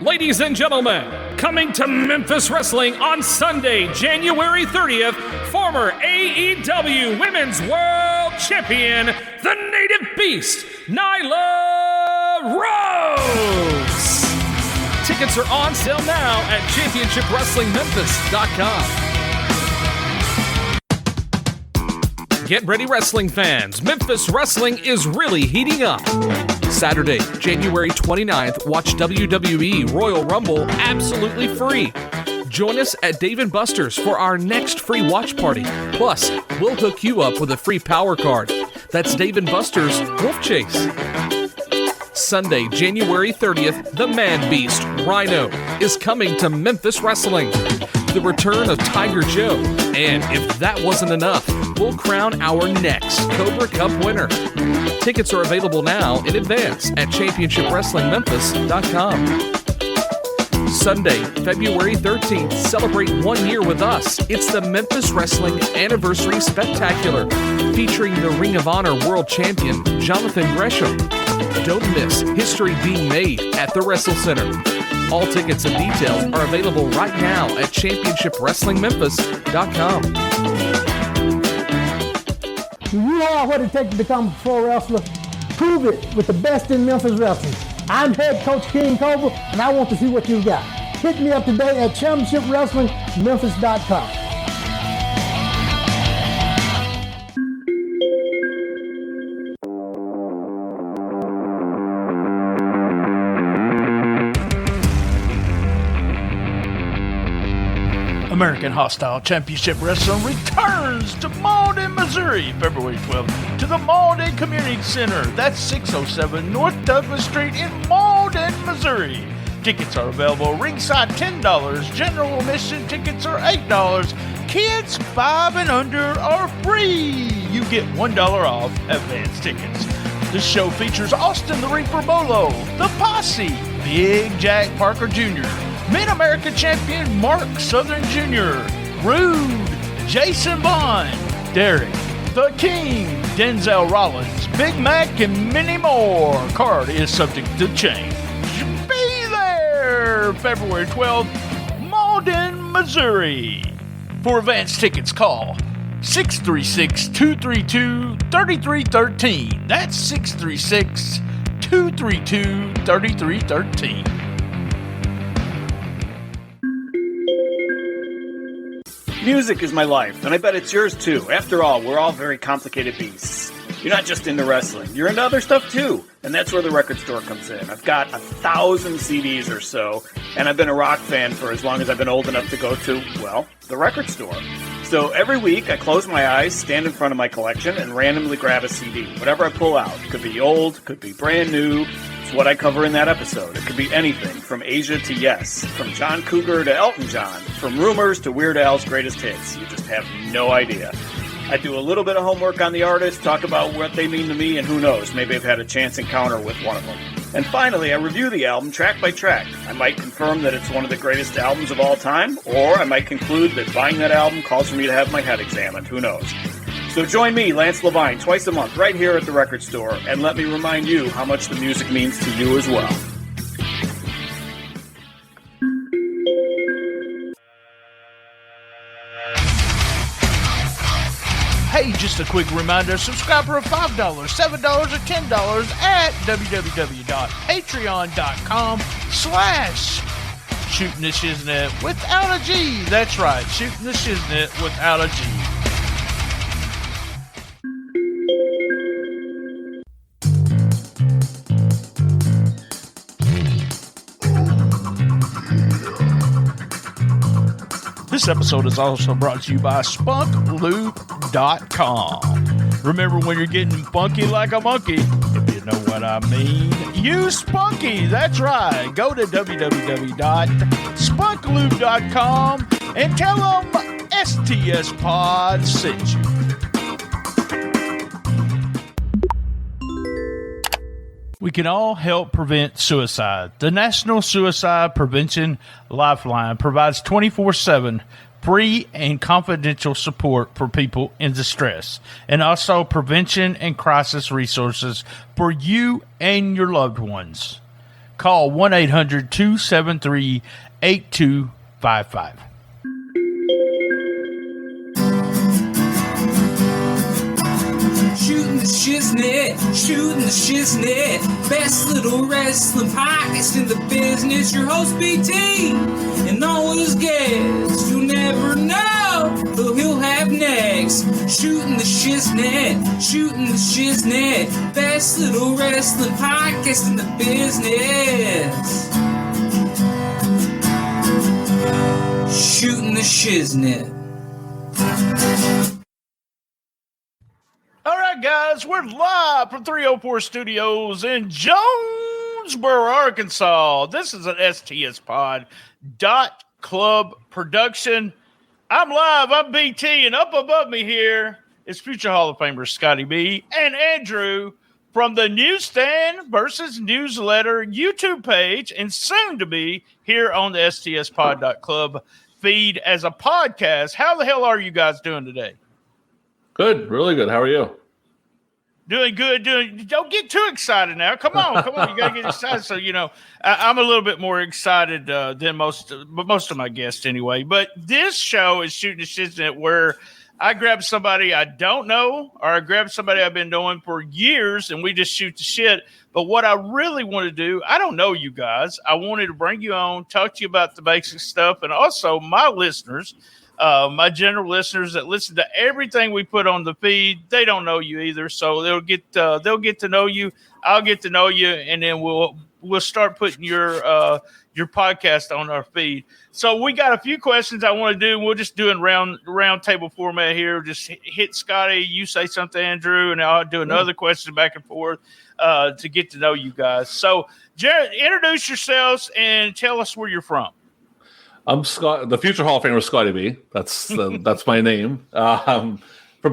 Ladies and gentlemen, coming to Memphis Wrestling on Sunday, January 30th, former AEW Women's World Champion, the Native Beast, Nyla Rose. Tickets are on sale now at ChampionshipWrestlingMemphis.com. Get ready, wrestling fans. Memphis wrestling is really heating up. Saturday, January 29th, watch WWE Royal Rumble absolutely free. Join us at Dave & Buster's for our next free watch party. Plus, we'll hook you up with a free power card. That's Dave & Buster's Wolf Chase. Sunday, January 30th, the Man Beast, Rhino, is coming to Memphis Wrestling. The return of Tiger Joe. And if that wasn't enough, we'll crown our next Cobra Cup winner. Tickets are available now in advance at ChampionshipWrestlingMemphis.com. Sunday, February 13th, celebrate 1 year with us. It's the Memphis Wrestling Anniversary Spectacular, featuring the Ring of Honor World Champion, Jonathan Gresham. Don't miss history being made at the Wrestle Center. All tickets and details are available right now at ChampionshipWrestlingMemphis.com. Do you have what it takes to become a pro wrestler? Prove it with the best in Memphis wrestling. I'm head coach King Cobra, and I want to see what you've got. Hit me up today at ChampionshipWrestlingMemphis.com. American Hostile Championship Wrestling returns to Malden, Missouri, February 12th to the Malden Community Center. That's 607 North Douglas Street in Malden, Missouri. Tickets are available ringside $10. General admission tickets are $8. Kids 5 and under are free. You get $1 off advance tickets. The show features Austin the Reaper Bolo, The Posse, Big Jack Parker Jr., Mid-America Champion Mark Southern Jr., Rude, Jason Bond, Derek, The King, Denzel Rollins, Big Mac, and many more. Card is subject to change. Be there February 12th, Malden, Missouri. For advance tickets, call 636-232-3313. That's 636-232-3313. Music is my life, and I bet it's yours too. After all, we're all very complicated beasts. You're not just into wrestling, you're into other stuff too. And that's where the record store comes in. I've got 1,000 CDs or so, and I've been a rock fan for as long as I've been old enough to go to, well, the record store. So every week I close my eyes, stand in front of my collection, and randomly grab a CD. Whatever I pull out. Could be old, could be brand new. It's what I cover in that episode. It could be anything, from Asia to Yes, from John Cougar to Elton John, from Rumors to Weird Al's greatest hits. You just have no idea. I do a little bit of homework on the artist, talk about what they mean to me, and who knows, maybe I've had a chance encounter with one of them. And finally, I review the album track by track. I might confirm that it's one of the greatest albums of all time, or I might conclude that buying that album calls for me to have my head examined. Who knows? So join me, Lance Levine, twice a month right here at the record store, and let me remind you how much the music means to you as well. Hey, just a quick reminder, subscribe for $5, $7, or $10 at www.patreon.com/Shootin The Shiznit without a G. That's right, Shootin The Shiznit without a G. This episode is also brought to you by SpunkLube.com. Remember, when you're getting funky like a monkey, if you know what I mean, use Spunky. That's right. Go to www.SpunkLube.com and tell them STSPod sent you. We can all help prevent suicide. The National Suicide Prevention Lifeline provides 24/7 free and confidential support for people in distress, and also prevention and crisis resources for you and your loved ones. Call 1-800-273-8255. Shootin' the Shiznit, Shootin' the Shiznit, best little wrestling podcast in the business. Your host BT, and all his guests. You'll never know who he'll have next. Shootin' the Shiznit, Shootin' the Shiznit, best little wrestling podcast in the business. Shootin' the Shiznit. All right, guys, we're live from 304 Studios in Jonesboro, Arkansas. This is an STSPod .club production. I'm live. I'm BT, and up above me here is future Hall of Famer Scottie B and Andrew from the Newsstand versus Newsletter YouTube page, and soon to be here on the STSPod.club feed as a podcast. How the hell are you guys doing today? Good, really good. How are you? Doing good. Don't get too excited now. Come on. You gotta get excited. So I'm a little bit more excited than most of my guests anyway. But this show is Shootin' The Shiznit, where I grab somebody I don't know, or I grab somebody I've been knowing for years, and we just shoot the shit. But what I really want to do, I don't know you guys. I wanted to bring you on, talk to you about the basic stuff, and also my listeners. My general listeners that listen to everything we put on the feed, they don't know you either, so they'll get to know you. I'll get to know you, and then we'll start putting your podcast on our feed. So we got a few questions I want to do. We'll just do in round table format here. Just hit Scotty, you say something, Andrew, and I'll do another question back and forth to get to know you guys. So, Jared, introduce yourselves and tell us where you're from. I'm Scott, the future Hall of Famer Scottie B. That's my name. From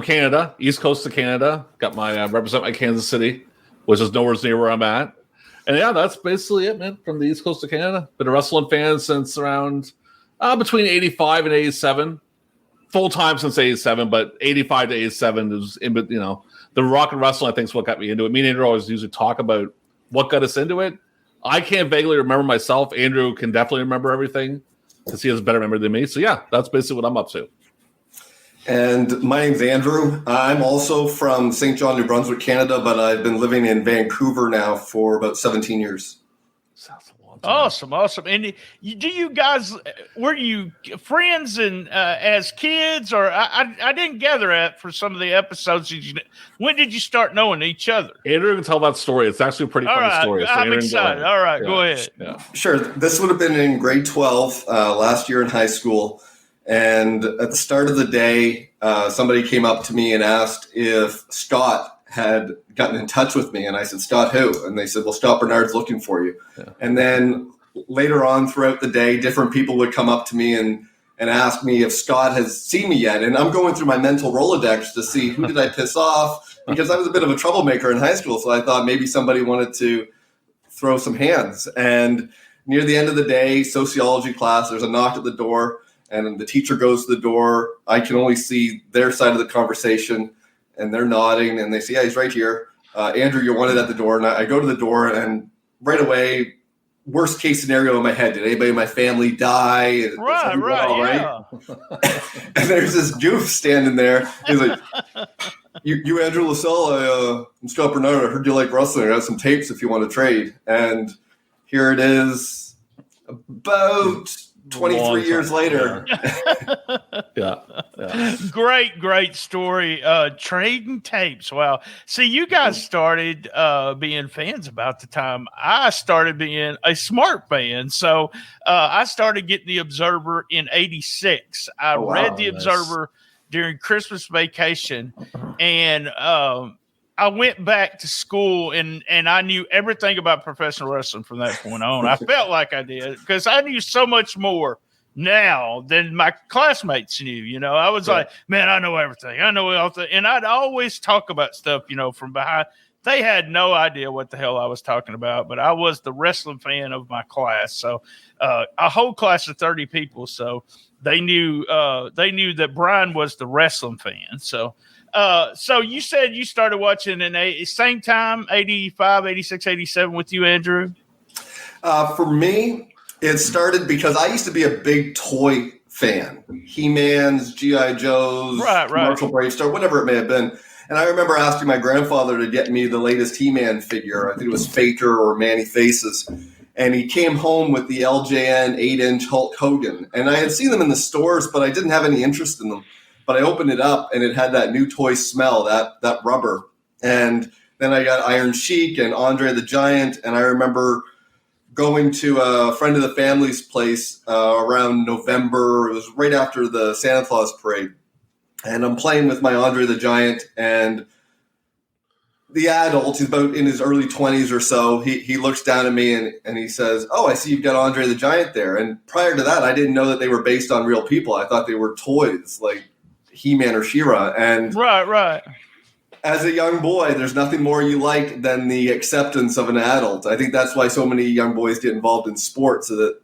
Canada, East Coast of Canada. Got my represent my Kansas City, which is nowhere near where I'm at. And yeah, that's basically it, man. From the East Coast of Canada, been a wrestling fan since around between '85 and '87. Full time since '87, but '85 to '87 is the rock and wrestling. I think is what got me into it. Me and Andrew always usually talk about what got us into it. I can't vaguely remember myself. Andrew can definitely remember everything, because he has a better memory than me. So, yeah, that's basically what I'm up to. And my name's Andrew. I'm also from St. John, New Brunswick, Canada, but I've been living in Vancouver now for about 17 years. Sounds a long time. Awesome. And do you guys, were you friends and as kids? Or I didn't gather that for some of the episodes. When did you start knowing each other? Andrew can tell that story. It's actually a pretty funny story. So I'm excited. All right, yeah. Go ahead. Yeah. Sure. This would have been in grade 12, last year in high school. And at the start of the day, somebody came up to me and asked if Scott had gotten in touch with me. And I said, Scott who? And they said, well, Scott Bernard's looking for you. Yeah. And then later on throughout the day, different people would come up to me and ask me if Scott has seen me yet. And I'm going through my mental Rolodex to see who did I piss off, because I was a bit of a troublemaker in high school. So I thought maybe somebody wanted to throw some hands. And near the end of the day, sociology class, there's a knock at the door. And the teacher goes to the door. I can only see their side of the conversation, and they're nodding, and they say, yeah, he's right here. Andrew, you're wanted at the door. And I go to the door, and right away, worst case scenario in my head, did anybody in my family die? Right. And there's this goof standing there. He's like, you Andrew LaSalle, I'm Scott Bernard. I heard you like wrestling. I got some tapes if you want to trade. And here it is, about 23 years later. Yeah. Great story. Trading tapes. Wow. See, you guys started being fans about the time I started being a smart fan. So I started getting the Observer in '86. I read the Observer during Christmas vacation, and I went back to school and I knew everything about professional wrestling from that point on. I felt like I did, because I knew so much more now than my classmates knew. I was like, man, I know everything. I know everything. And I'd always talk about stuff, from behind. They had no idea what the hell I was talking about, but I was the wrestling fan of my class. So a whole class of 30 people. So they knew that Brian was the wrestling fan. So you said you started watching in same time, 85, 86, 87 with you, Andrew? For me, it started because I used to be a big toy fan. He-Man's, G.I. Joe's, Commercial Brave Star, whatever it may have been. And I remember asking my grandfather to get me the latest He-Man figure. I think it was Faker or Manny Faces. And he came home with the LJN 8-inch Hulk Hogan. And I had seen them in the stores, but I didn't have any interest in them. But I opened it up, and it had that new toy smell, that rubber. And then I got Iron Sheik and Andre the Giant. And I remember going to a friend of the family's place around November. It was right after the Santa Claus parade. And I'm playing with my Andre the Giant, and the adult, he's about in his early 20s or so, he looks down at me and he says, "Oh, I see you've got Andre the Giant there." And prior to that, I didn't know that they were based on real people. I thought they were toys like He-Man or She-Ra. And right. As a young boy, there's nothing more you like than the acceptance of an adult. I think that's why so many young boys get involved in sports, so that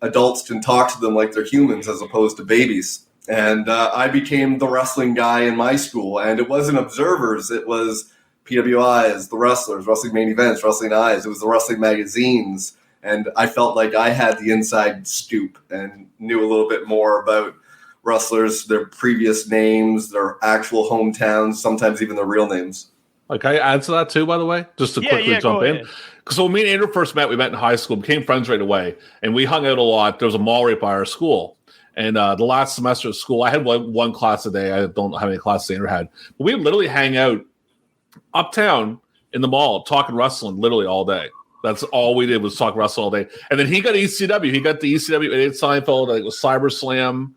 adults can talk to them like they're humans as opposed to babies. And I became the wrestling guy in my school. And it wasn't Observers. It was PWIs, the Wrestlers, Wrestling Main Events, Wrestling Eyes. It was the wrestling magazines. And I felt like I had the inside scoop and knew a little bit more about wrestlers, their previous names, their actual hometowns, sometimes even their real names. Okay, add to that too, by the way, just to quickly jump in. Because when me and Andrew first met, we met in high school, became friends right away, and we hung out a lot. There was a mall right by our school. And the last semester of school, I had one class a day. I don't know how many classes Andrew had. But we would literally hang out uptown in the mall, talking wrestling literally all day. That's all we did was talk wrestling all day. And then he got ECW. He got the ECW at 8 Seinfeld. I think it was Cyber Slam.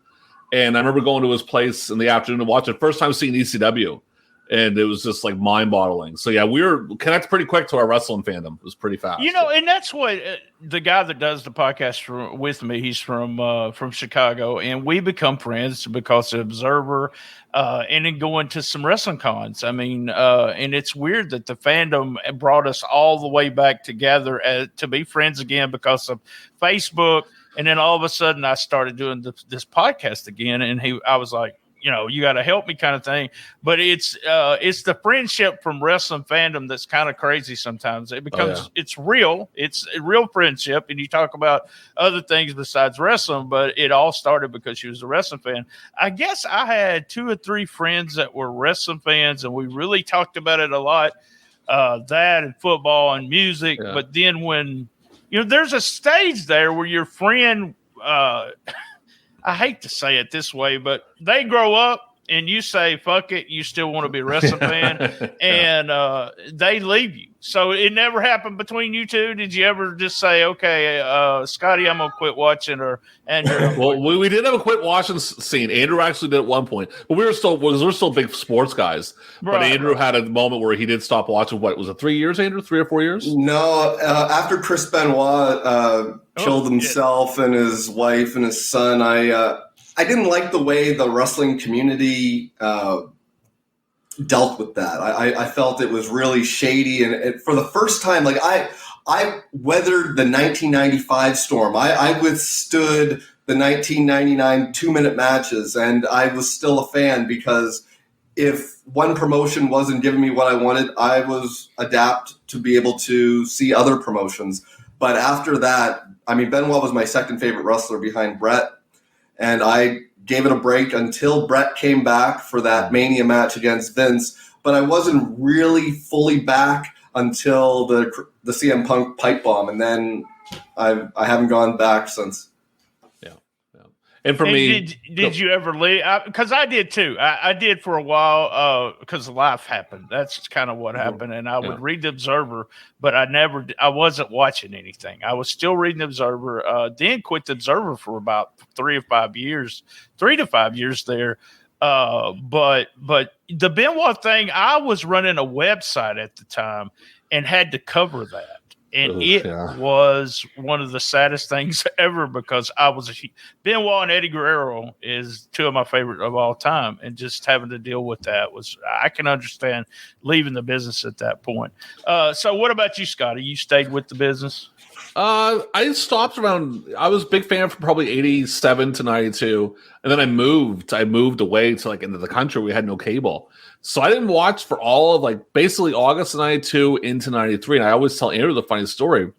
And I remember going to his place in the afternoon to watch it. First time seeing ECW. And it was just like mind-boggling. So, yeah, we were connected pretty quick to our wrestling fandom. It was pretty fast. You know, and that's what the guy that does the podcast with me, he's from Chicago, and we become friends because of Observer and then going to some wrestling cons. I mean, and it's weird that the fandom brought us all the way back together to be friends again because of Facebook. And then all of a sudden I started doing this podcast again, and I was like, you know, you got to help me kind of thing. But it's the friendship from wrestling fandom that's kind of crazy sometimes. It becomes it's real. It's a real friendship, and you talk about other things besides wrestling, but it all started because she was a wrestling fan. I guess I had 2 or 3 friends that were wrestling fans, and we really talked about it a lot, that and football and music. Yeah. But then when, you know, there's a stage there where your friend I hate to say it this way, but they grow up and you say, fuck it, you still want to be a wrestling fan, and they leave you. So it never happened between you two? Did you ever just say, okay, Scotty, I'm going to quit watching, or Andrew? Well, we did have a quit watching scene. Andrew actually did at one point, but we're still big sports guys. But Andrew had a moment where he did stop watching. What was it, 3 years, Andrew? 3 or 4 years? No, after Chris Benoit killed himself and his wife and his son, I didn't like the way the wrestling community dealt with that. I felt it was really shady, and for the first time, like I weathered the 1995 storm. I withstood the 1999 2-minute matches, and I was still a fan because if one promotion wasn't giving me what I wanted, I was adapt to be able to see other promotions. But after that, I mean, Benoit was my second favorite wrestler behind Brett, and I gave it a break until Brett came back for that Mania match against Vince. But I wasn't really fully back until the CM Punk pipe bomb, and then I haven't gone back since. And for me, did you ever leave? Because I did too. I did for a while because life happened. That's kind of what happened. And I would read the Observer, but I wasn't watching anything. I was still reading the Observer. Then quit the Observer for about 3 to 5 years there. But the Benoit thing, I was running a website at the time and had to cover that. And it was one of the saddest things ever because Benoit and Eddie Guerrero is 2 of my favorite of all time. And just having to deal with that I can understand leaving the business at that point. So what about you, Scotty? You stayed with the business? I stopped around, I was a big fan from probably 87 to 92. And then I moved away to like into the country. We had no cable. So I didn't watch for all of like basically August of 92 into 93. And I always tell Andrew the funny story.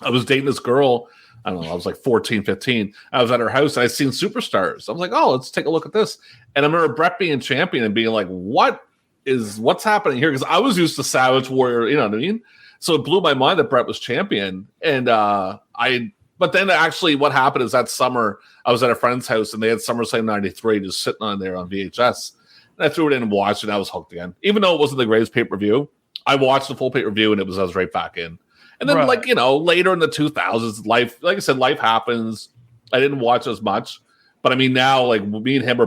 I was dating this girl. I don't know. I was like 14, 15. I was at her house and I seen Superstars. I was like, oh, let's take a look at this. And I remember Brett being champion and being like, what's happening here? Because I was used to Savage Warrior, you know what I mean? So it blew my mind that Brett was champion. And but then actually what happened is that summer I was at a friend's house and they had SummerSlam 93 just sitting on there on VHS. And I threw it in and watched it and I was hooked again. Even though it wasn't the greatest pay-per-view, I watched the full pay-per-view and I was right back in. And then, like, you know, later in the 2000s, life, like I said, life happens. I didn't watch as much. But, I mean, now, like, me and him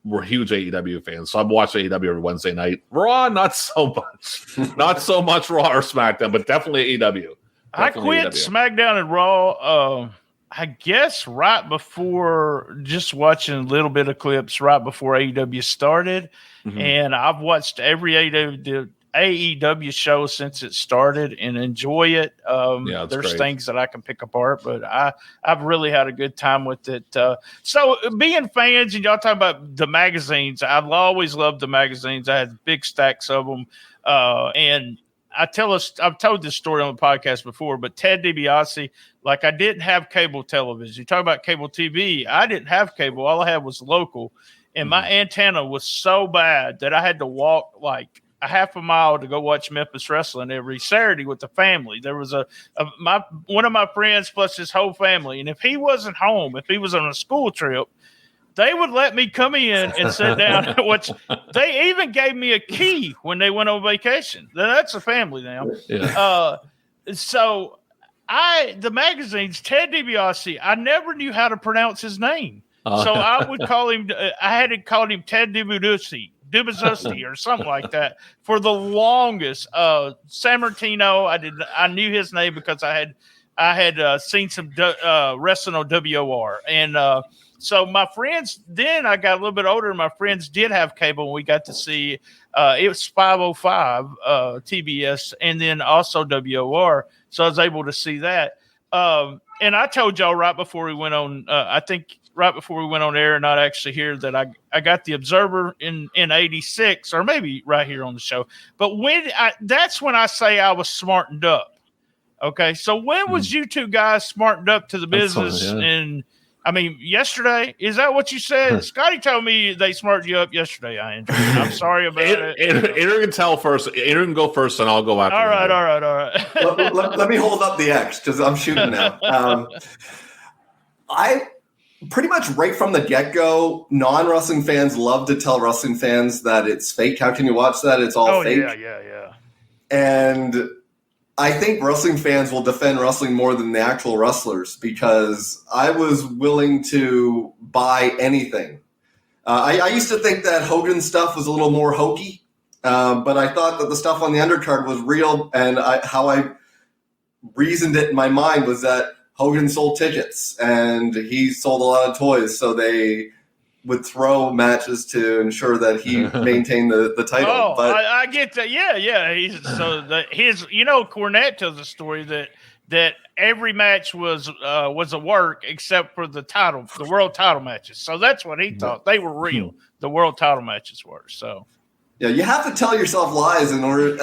we're huge AEW fans. So I'm watching AEW every Wednesday night. Raw, not so much. Not so much Raw or SmackDown, but definitely AEW. I quit SmackDown and Raw, I guess, right before, just watching a little bit of clips right before AEW started. Mm-hmm. And I've watched every AEW show since it started and enjoy it. There's great things that I can pick apart, but I've really had a good time with it. So being fans, and y'all talking about the magazines, I've always loved the magazines. I had big stacks of them. And I've told this story on the podcast before, but Ted DiBiase, like, I didn't have cable television. You talk about cable TV. I didn't have cable. All I had was local. And my antenna was so bad that I had to walk like a half a mile to go watch Memphis wrestling every Saturday with the family. There was one of my friends plus his whole family. And if he wasn't home, if he was on a school trip, they would let me come in and sit down and watch. They even gave me a key when they went on vacation. That's a family now. Yeah. So the magazines, Ted DiBiase, I never knew how to pronounce his name. So I would call him, I had to call him Ted DiBiase or something like that for the longest. San Martino, I knew his name because I had seen some wrestling on WOR. And so my friends, then I got a little bit older, and my friends did have cable, and we got to see it was 505 TBS and then also WOR. So I was able to see that. And I told y'all right before we went on, right before we went on air, not actually here, that I got the Observer in 86, or maybe right here on the show. But that's when I say I was smartened up. Okay, so when was you two guys smartened up to the business? And I mean, yesterday, is that what you said? Scotty told me they smarted you up yesterday, Andrew. I'm sorry about it. Andrew can tell first. Andrew can go first, and I'll go after. All right. Let me hold up the X because I'm shooting now. I pretty much right from the get-go, non-wrestling fans love to tell wrestling fans that it's fake. How can you watch that? It's all fake. Yeah. And I think wrestling fans will defend wrestling more than the actual wrestlers because I was willing to buy anything. I used to think that Hogan's stuff was a little more hokey, but I thought that the stuff on the undercard was real, and how I reasoned it in my mind was that Hogan sold tickets and he sold a lot of toys, so they would throw matches to ensure that he maintained the title. Oh, but I get that. Yeah. Cornette tells a story that every match was a work except for the world title matches. So that's what he thought. They were real. The world title matches were. So. Yeah, you have to tell yourself lies in order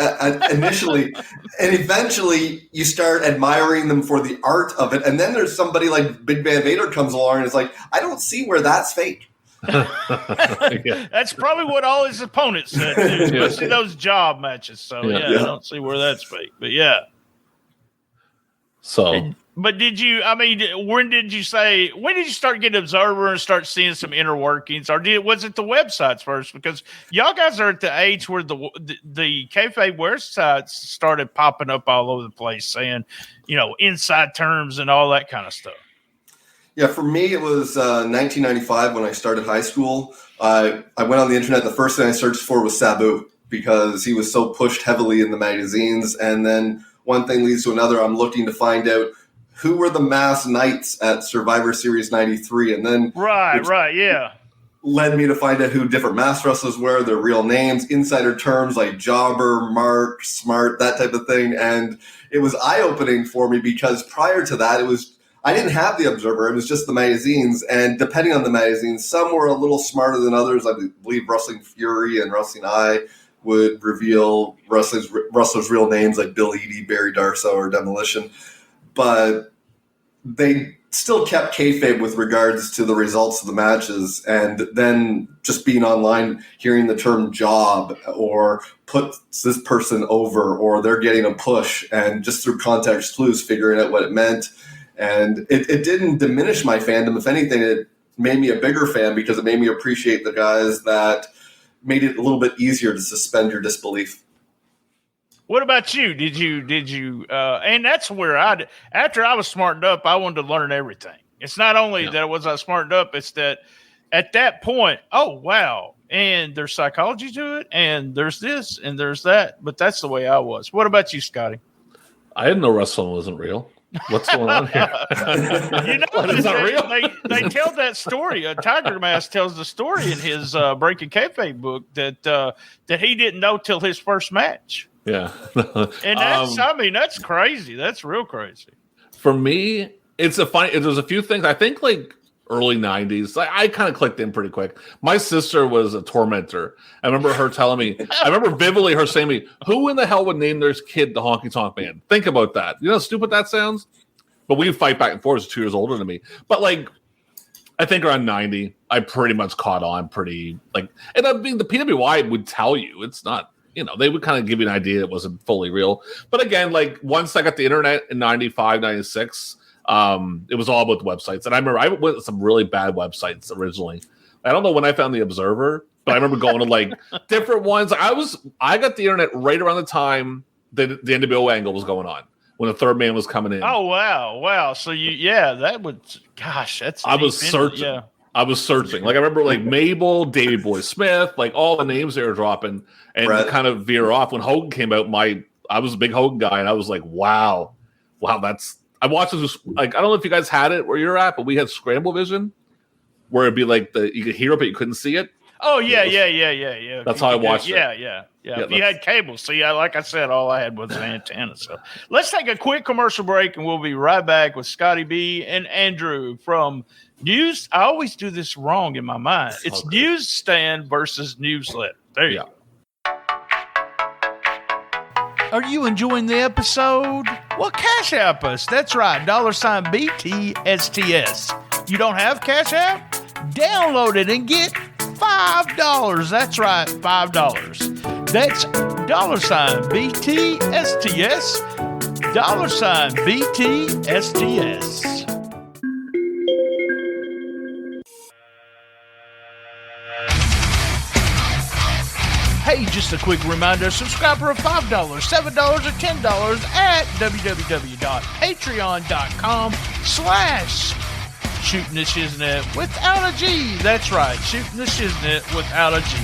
initially, and eventually you start admiring them for the art of it. And then there's somebody like Big Van Vader comes along and is like, I don't see where that's fake. That's probably what all his opponents said, especially those job matches. So I don't see where that's fake. But yeah. So, but when did you start getting Observer and start seeing some inner workings, or was it the websites first? Because y'all guys are at the age where the kayfabe websites started popping up all over the place, saying, inside terms and all that kind of stuff. Yeah, for me, it was 1995 when I started high school. I went on the internet. The first thing I searched for was Sabu because he was so pushed heavily in the magazines. And then one thing leads to another. I'm looking to find out who were the masked knights at Survivor Series 93. And then led me to find out who different masked wrestlers were, their real names, insider terms like jobber, mark, smart, that type of thing. And it was eye-opening for me because prior to that, I didn't have the Observer. It was just the magazines. And depending on the magazines, some were a little smarter than others. I believe Wrestling Fury and Wrestling Eye would reveal wrestlers' real names like Bill Eadie, Barry Darsow, or Demolition. but they still kept kayfabe with regards to the results of the matches, and then just being online, hearing the term job or puts this person over or they're getting a push, and just through context clues figuring out what it meant. And it didn't diminish my fandom. If anything, it made me a bigger fan because it made me appreciate the guys that made it a little bit easier to suspend your disbelief. What about you? Did you, and that's where after I was smartened up, I wanted to learn everything. It's not only that I smartened up, it's that at that point, oh, wow. And there's psychology to it, and there's this, and there's that. But that's the way I was. What about you, Scotty? I didn't know wrestling wasn't real. What's going on here? It's not real. They tell that story. Tiger Mask tells the story in his Breaking Kayfabe book that he didn't know till his first match. Yeah. And that's crazy. That's real crazy. For me, there's a few things. I think like early 90s, I kind of clicked in pretty quick. My sister was a tormentor. I remember her telling me, I remember vividly her saying to me, who in the hell would name their kid the Honky Tonk Man? Think about that. You know how stupid that sounds? But we fight back and forth. She's 2 years older than me. But like, I think around 90, I pretty much caught on and I mean, the PWI would tell you it's not, they would kind of give you an idea it wasn't fully real. But again, like once I got the internet in 95, 96, it was all about the websites. And I remember I went to some really bad websites originally. I don't know when I found the Observer, but I remember going to like different ones. I got the internet right around the time the NWO angle was going on, when the third man was coming in. Oh, wow. So I was searching. Yeah. I was searching. Like I remember like Mabel, Davey Boy Smith, like all the names they were dropping, and to kind of veer off. When Hogan came out, I was a big Hogan guy, and I was like, wow, I watched this. Like I don't know if you guys had it where you're at, but we had Scramble Vision, where it'd be like you could hear it but you couldn't see it. Oh yeah. That's how I watched it. Yeah. If you had cable, see, like I said, all I had was an antenna. So let's take a quick commercial break, and we'll be right back with Scottie B and Andrew from News. I always do this wrong in my mind. It's Newsstand versus Newsletter. There you go. Are you enjoying the episode? Well, Cash App us. That's right. $BTSTS. You don't have Cash App? Download it and get $5. That's right. $5. That's $BTSTS. $BTSTS. Hey, just a quick reminder, subscribe for $5, $7, or $10 at www.patreon.com/Shootin The Shiznit without a G. That's right, Shootin The Shiznit without a G.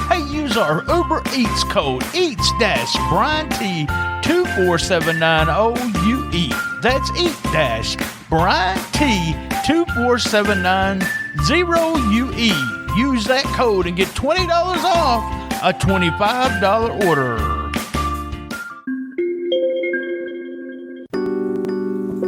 Hey, use our Uber Eats code EATS-Brian T 24790UE. That's Brian T 24790UE. Use that code and get $20 off a $25 order.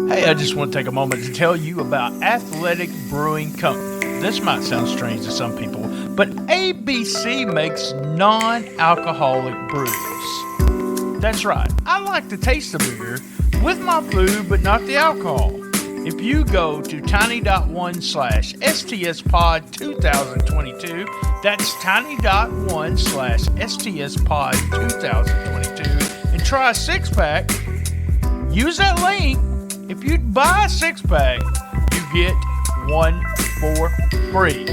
Hey, I just want to take a moment to tell you about Athletic Brewing Company. This might sound strange to some people, but ABC makes non-alcoholic brews. That's right. I like to taste the beer with my food, but not the alcohol. If you go to tiny.1/STSPod 2022, that's tiny.1/STSPod 2022, and try a 6-pack, use that link. If you buy a 6-pack, you get one for free.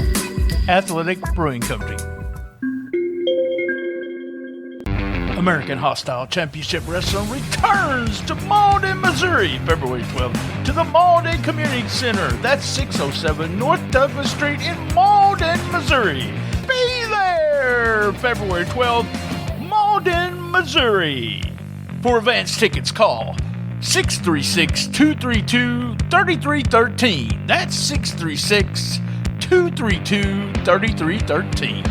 Athletic Brewing Company. American Hostile Championship Wrestling returns to Malden, Missouri, February 12th to the Malden Community Center. That's 607 North Douglas Street in Malden, Missouri. Be there February 12th, Malden, Missouri. For advance tickets, call 636-232-3313. That's 636-232-3313.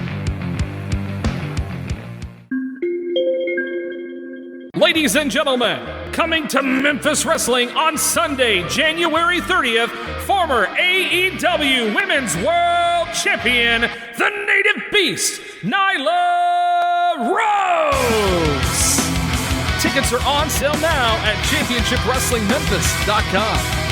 Ladies and gentlemen, coming to Memphis Wrestling on Sunday, January 30th, former AEW Women's World Champion, the Native Beast, Nyla Rose. Tickets are on sale now at championshipwrestlingmemphis.com.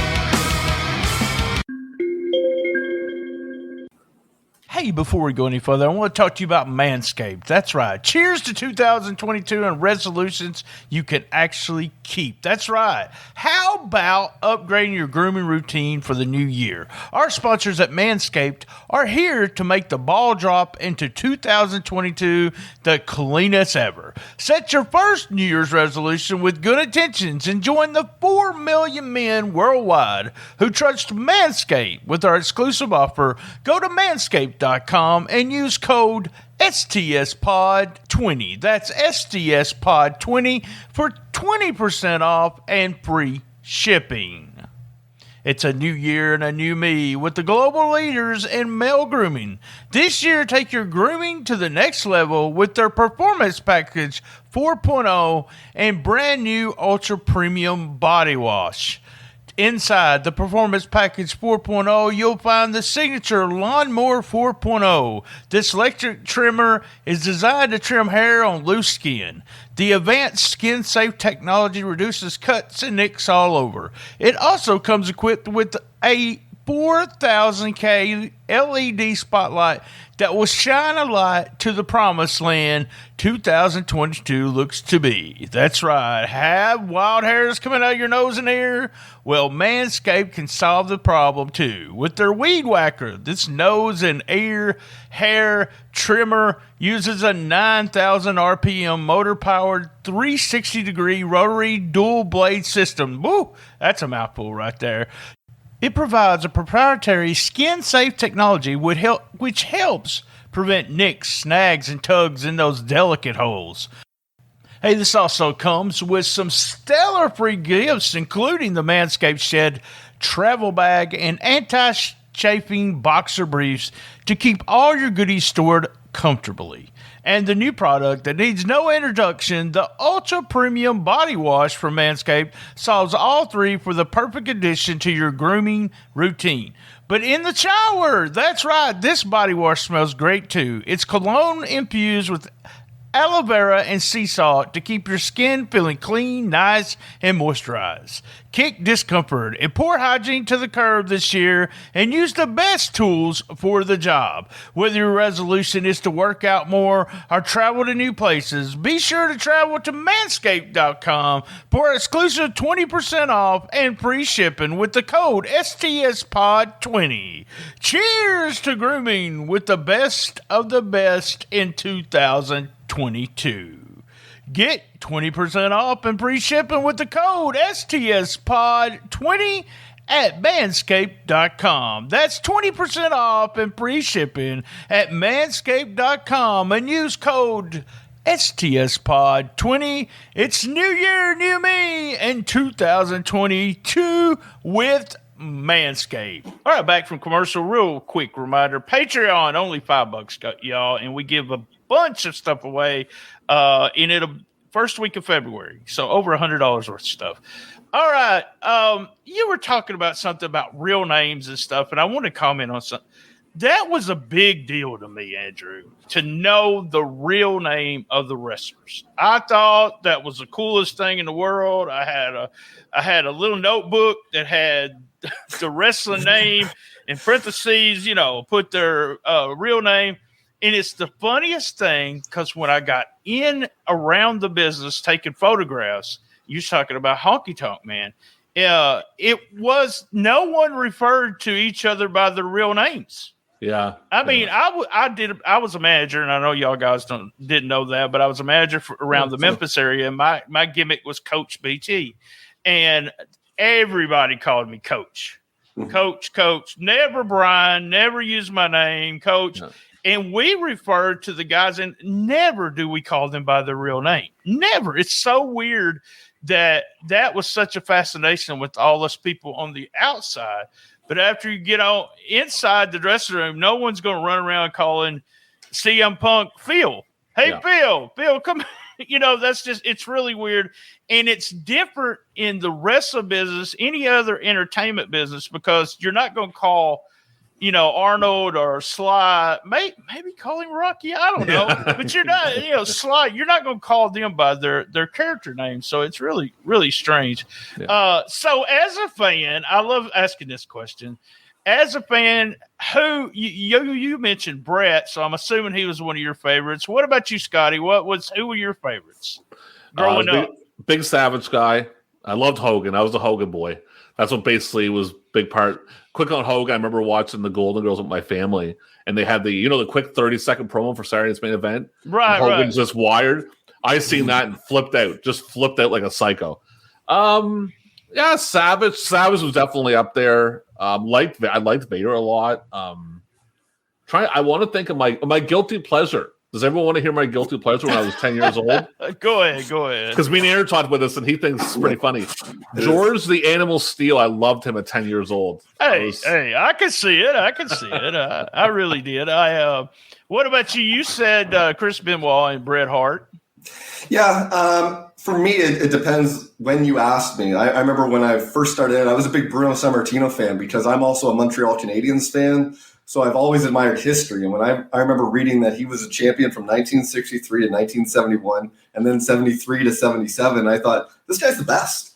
Hey, before we go any further, I want to talk to you about Manscaped. That's right. Cheers to 2022 and resolutions you can actually keep. That's right. How about upgrading your grooming routine for the new year? Our sponsors at Manscaped are here to make the ball drop into 2022 the cleanest ever. Set your first New Year's resolution with good intentions and join the 4 million men worldwide who trust Manscaped with our exclusive offer. Go to manscaped.com and use code STSPod20. That's STSPod20 for 20% off and free shipping. It's a new year and a new me with the global leaders in male grooming. This year, take your grooming to the next level with their Performance Package 4.0 and brand new Ultra Premium Body Wash. Inside the Performance Package 4.0, you'll find the signature Lawnmower 4.0. This electric trimmer is designed to trim hair on loose skin. The advanced skin-safe technology reduces cuts and nicks all over. It also comes equipped with a 4,000K LED spotlight that will shine a light to the promised land 2022 looks to be. That's right. Have wild hairs coming out of your nose and ear? Well, Manscaped can solve the problem too. With their Weed Whacker, this nose and ear hair trimmer uses a 9,000 RPM motor-powered 360-degree rotary dual blade system. Woo! That's a mouthful right there. It provides a proprietary skin-safe technology which helps prevent nicks, snags, and tugs in those delicate holes. Hey, this also comes with some stellar free gifts, including the Manscaped Shed travel bag and anti-chafing boxer briefs to keep all your goodies stored comfortably. And the new product that needs no introduction, the Ultra Premium Body Wash from Manscaped, solves all three for the perfect addition to your grooming routine. But in the shower, that's right, this body wash smells great too. It's cologne infused with aloe vera and sea salt to keep your skin feeling clean, nice, and moisturized. Kick discomfort and poor hygiene to the curb this year and use the best tools for the job. Whether your resolution is to work out more or travel to new places, be sure to travel to manscaped.com for exclusive 20% off and free shipping with the code STSPod20. Cheers to grooming with the best of the best in 2022. Get 20% off and free shipping with the code STSPod20 at manscaped.com. That's 20% off and free shipping at manscaped.com and use code STSPod20. It's New Year, New Me, and 2022 with Manscaped. All right, back from commercial. Real quick reminder: Patreon, only $5, y'all, and we give a bunch of stuff away in it first week of February. So over $100 worth of stuff. All right, you were talking about something about real names and stuff, and I want to comment on something. That was a big deal to me, Andrew, to know the real name of the wrestlers. I thought that was the coolest thing in the world. I had a little notebook that had the wrestling name in parentheses, put their real name. And it's the funniest thing because when I got in around the business taking photographs, you're talking about honky tonk, man. It was no one referred to each other by their real names. Yeah. I mean, I was a manager, and I know y'all guys didn't know that, but I was a manager around the Memphis area, and my gimmick was Coach BT. And everybody called me Coach. Coach. Never Brian, never use my name, Coach. No. And we refer to the guys, and never do we call them by their real name. Never. It's so weird that was such a fascination with all us people on the outside. But after you get on inside the dressing room, no one's going to run around calling CM Punk Phil. Hey, yeah. Phil, come. That's just, it's really weird. And it's different in the wrestling business, any other entertainment business, because you're not going to call, Arnold or Sly, maybe call him Rocky. I don't know, but you're not, Sly. You're not going to call them by their character names. So it's really, really strange. Yeah. So as a fan, I love asking this question. As a fan, who you mentioned Brett, so I'm assuming he was one of your favorites. What about you, Scotty? Who were your favorites growing up? Big Savage guy. I loved Hogan. I was a Hogan boy. That's what basically was big part. Quick on Hogan, I remember watching the Golden Girls with my family, and they had the quick 30-second promo for Saturday Night's Main Event. Right, Hogan's just wired. I seen that and flipped out like a psycho. Yeah, Savage. Savage was definitely up there. I liked Vader a lot. I want to think of my guilty pleasure. Does everyone want to hear my guilty pleasure when I was 10 years old? Go ahead. Because me and Aaron talked with us, and he thinks it's pretty funny. George the Animal Steel, I loved him at 10 years old. Hey, I can see it. I really did. What about you? You said Chris Benoit and Bret Hart. Yeah, for me, it depends when you asked me. I remember when I first started, I was a big Bruno Sammartino fan because I'm also a Montreal Canadiens fan. So I've always admired history. And when I remember reading that he was a champion from 1963 to 1971 and then 73 to 77, I thought, this guy's the best.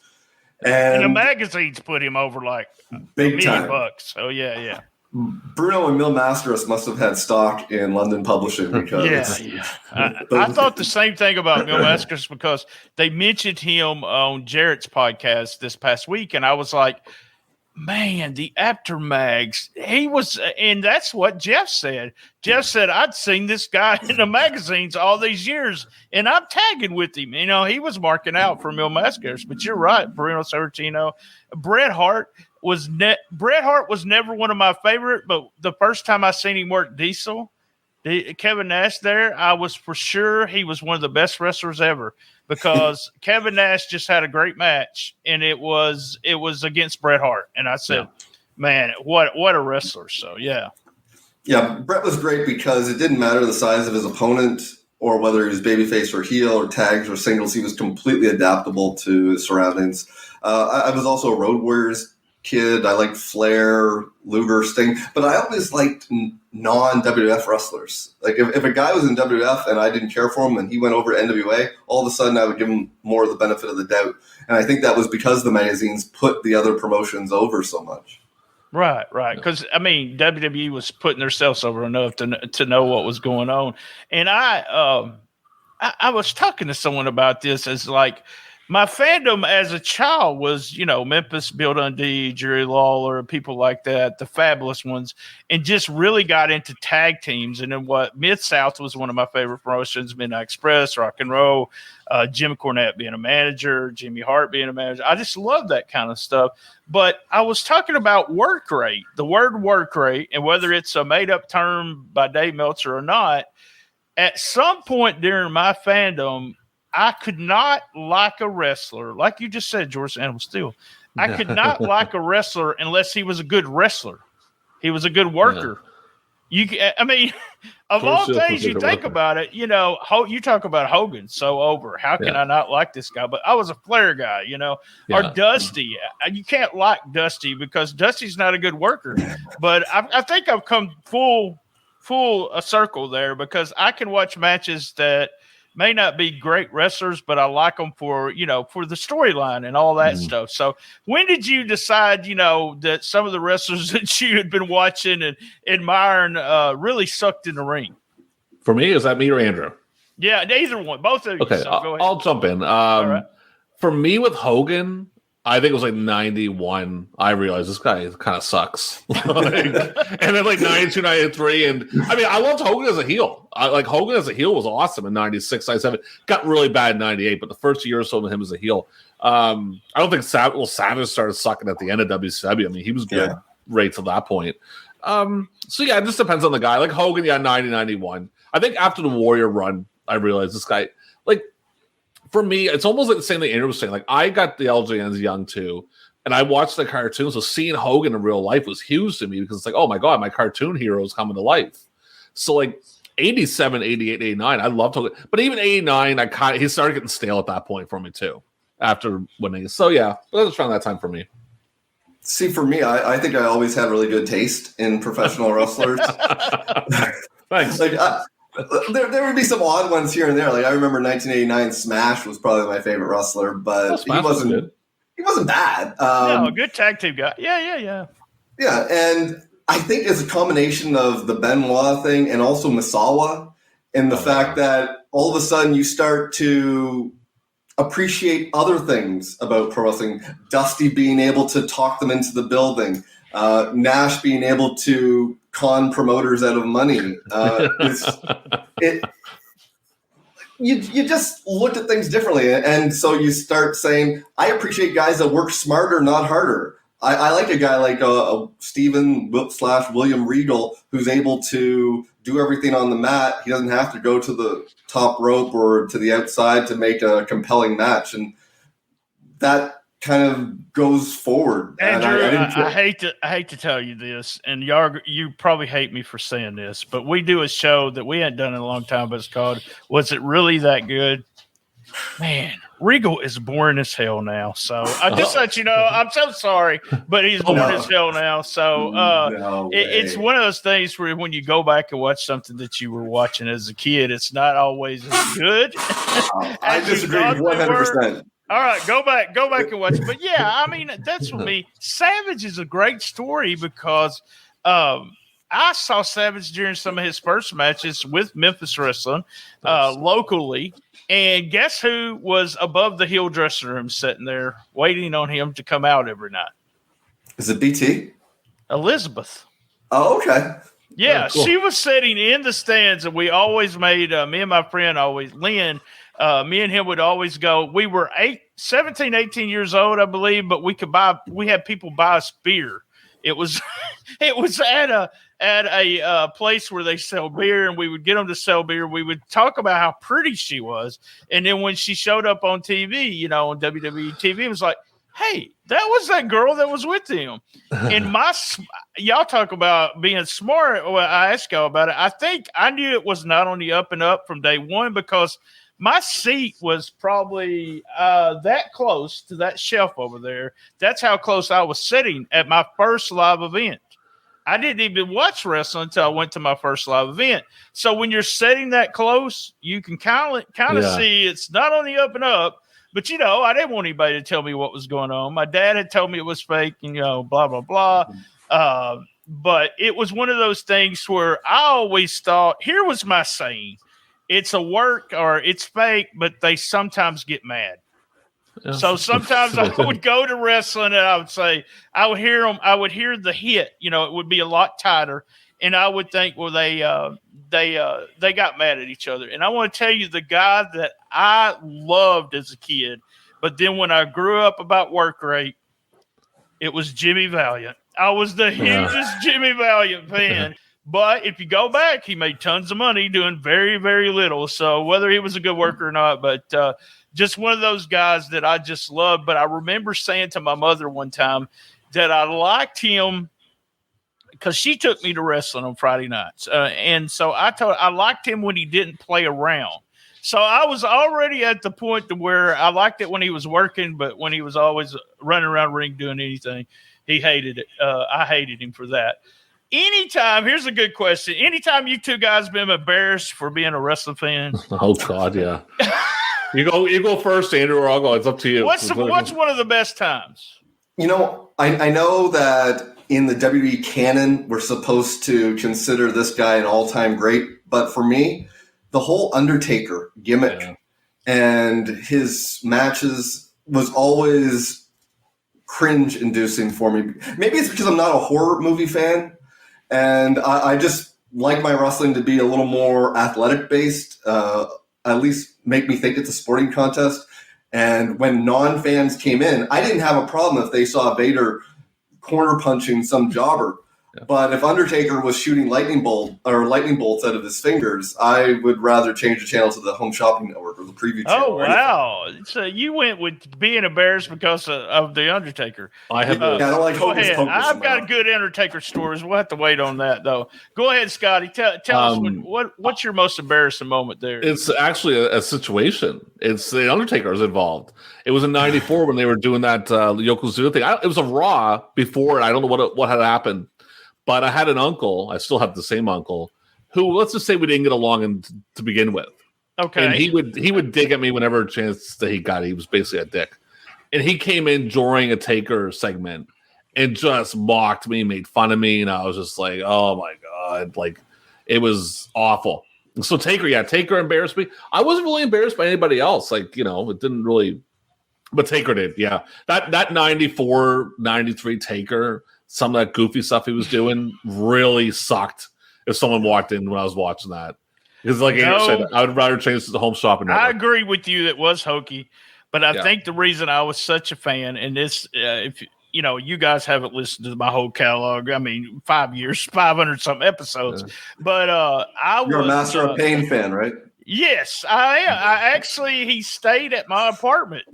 And the magazines put him over like big $1 time. million. So yeah. Bruno and Mil Masters must have had stock in London Publishing because I thought the same thing about Mil Masters because they mentioned him on Jarrett's podcast this past week, and I was like, man, the After Mags, he was, and that's what Jeff said. Jeff said, I'd seen this guy in the magazines all these years, and I'm tagging with him. He was marking out for Mil Masters, but you're right, Bruno Sammartino. Bret Hart was never one of my favorite, but the first time I seen him work Diesel, Kevin Nash there, I was for sure he was one of the best wrestlers ever. Because Kevin Nash just had a great match, and it was against Bret Hart, and I said, "Man, what a wrestler!" So yeah, Bret was great because it didn't matter the size of his opponent or whether he was babyface or heel or tags or singles. He was completely adaptable to his surroundings. I was also a Road Warriors kid. I liked Flair, Luger, Sting, but I always liked non-WWF wrestlers. Like if a guy was in WWF and I didn't care for him and he went over to NWA, all of a sudden I would give him more of the benefit of the doubt. And I think that was because the magazines put the other promotions over so much. Right. Because WWE was putting themselves over enough to know what was going on. And I was talking to someone about this as like, my fandom as a child was, Memphis, Bill Dundee, Jerry Lawler, people like that, the fabulous ones, and just really got into tag teams. And then Mid-South was one of my favorite promotions, Midnight Express, Rock and Roll, Jim Cornette being a manager, Jimmy Hart being a manager. I just love that kind of stuff. But I was talking about work rate, the word work rate, and whether it's a made-up term by Dave Meltzer or not. At some point during my fandom, I could not like a wrestler, like you just said, George Animal Steel. I could not like a wrestler unless he was a good wrestler. He was a good worker. Yeah. Of all things you think about it, you talk about Hogan so over. How can I not like this guy? But I was a Flair guy, or Dusty. You can't like Dusty because Dusty's not a good worker. But I think I've come full a circle there because I can watch matches that may not be great wrestlers, but I like them for the storyline and all that stuff. So when did you decide, that some of the wrestlers that you had been watching and admiring really sucked in the ring? For me, is that me or Andrew? Yeah, either one, both of you. Okay, so go ahead. I'll jump in. All right. For me with Hogan, I think it was like 91. I realized this guy kind of sucks. And then like 92, 93. And I loved Hogan as a heel. Hogan as a heel was awesome in 96, 97. Got really bad in 98, but the first year or so with him as a heel. I don't think Savage started sucking at the end of WCW. He was good right to that point. So yeah, it just depends on the guy. Like Hogan, 90, 91. I think after the Warrior run, I realized this guy, for me, it's almost like the same thing Andrew was saying. Like, I got the LJNs young, too, and I watched the cartoons, so seeing Hogan in real life was huge to me because it's like, oh, my God, my cartoon hero is coming to life. So, 87, 88, 89, I loved Hogan. But even 89, he started getting stale at that point for me, too, after winning. So, yeah, that was around that time for me. See, for me, I think I always had really good taste in professional wrestlers. Thanks. Like, there would be some odd ones here and there. Like I remember 1989 Smash was probably my favorite wrestler, but he wasn't bad. No, good tag team guy. Yeah. Yeah, and I think it's a combination of the Benoit thing and also Misawa, and the fact that all of a sudden you start to appreciate other things about pro wrestling. Dusty being able to talk them into the building, Nash being able to con promoters out of money. You just looked at things differently, and so you start saying, I appreciate guys that work smarter, not harder. I like a guy like Steven / William Regal, who's able to do everything on the mat. He doesn't have to go to the top rope or to the outside to make a compelling match, and that kind of goes forward. Andrew, I hate to tell you this, and you probably hate me for saying this, but we do a show that we hadn't done in a long time, but it's called "Was It Really That Good?" Man, Regal is boring as hell now. So I just let you know, I'm so sorry, but he's boring as hell now. So it's one of those things where when you go back and watch something that you were watching as a kid, it's not always as good. I disagree 100%. All right, go back and watch it. But yeah, I mean, that's for me. Savage is a great story because I saw Savage during some of his first matches with Memphis Wrestling locally. And guess who was above the heel dressing room sitting there waiting on him to come out every night? Is it BT? Elizabeth. Oh, okay. Yeah, cool. She was sitting in the stands, and we always made, me and my friend always, Lynn, me and him would always go. We were 17, 18 years old, I believe, but we had people buy us beer. It was at a place where they sell beer, and we would get them to sell beer. We would talk about how pretty she was, and then when she showed up on TV, on WWE TV, it was like, hey, that was that girl that was with him. And y'all talk about being smart. Well, I asked y'all about it. I think I knew it was not on the up and up from day one because my seat was probably that close to that shelf over there. That's how close I was sitting at my first live event. I didn't even watch wrestling until I went to my first live event. So when you're sitting that close, you can kind of see it's not on the up and up. But, I didn't want anybody to tell me what was going on. My dad had told me it was fake and, blah, blah, blah. But it was one of those things where I always thought, here was my saying. It's a work or it's fake, but they sometimes get mad. Yeah. So sometimes I would go to wrestling and I would say, I would hear the hit, it would be a lot tighter. And I would think, well, they got mad at each other. And I want to tell you the guy that I loved as a kid, but then when I grew up about work rate, it was Jimmy Valiant. I was the hugest Jimmy Valiant fan. But if you go back, he made tons of money doing very, very little. So whether he was a good worker or not, but just one of those guys that I just loved. But I remember saying to my mother one time that I liked him because she took me to wrestling on Friday nights. And so I liked him when he didn't play around. So I was already at the point to where I liked it when he was working, but when he was always running around the ring doing anything, he hated it. I hated him for that. Anytime, here's a good question. Anytime you two guys been embarrassed for being a wrestling fan? Oh God, yeah. You go first, Andrew, or I'll go. It's up to you. What's one of the best times? I know that in the WWE canon, we're supposed to consider this guy an all-time great, but for me, the whole Undertaker gimmick and his matches was always cringe-inducing for me. Maybe it's because I'm not a horror movie fan. And I just like my wrestling to be a little more athletic-based, at least make me think it's a sporting contest. And when non-fans came in, I didn't have a problem if they saw Vader corner punching some jobber. But if Undertaker was shooting lightning bolts out of his fingers, I would rather change the channel to the Home Shopping Network or the Preview channel. Oh, wow. So you went with being embarrassed because of the Undertaker. I have. I don't like Go Hocus ahead. Pocus I've in got my a good Undertaker stories. We'll have to wait on that, though. Go ahead, Scotty. Tell us what's your most embarrassing moment there? It's actually a situation. It's the Undertaker's involved. It was in '94 when they were doing that Yokozuna thing. It was a Raw before. I don't know what had happened, but I had an uncle. I still have the same uncle who, let's just say, we didn't get along to begin with. Okay, and he would dig at me whenever a chance that he got. He was basically a dick, and he came in during a Taker segment and just mocked me, made fun of me, and I was just like, oh my god, like it was awful. So Taker embarrassed me. I wasn't really embarrassed by anybody else. Like, it didn't really, but Taker did. Yeah. That 94, 93 Taker, some of that goofy stuff he was doing really sucked if someone walked in when I was watching that. Because like Andrew said, I would rather change to the Home Shopping Network. I agree with you. That was hokey, but I think the reason I was such a fan, and this, if you guys haven't listened to my whole catalog. I mean, 5 years, 500 something episodes. Yeah. But you're a Master of Pain fan, right? Yes, I am. He stayed at my apartment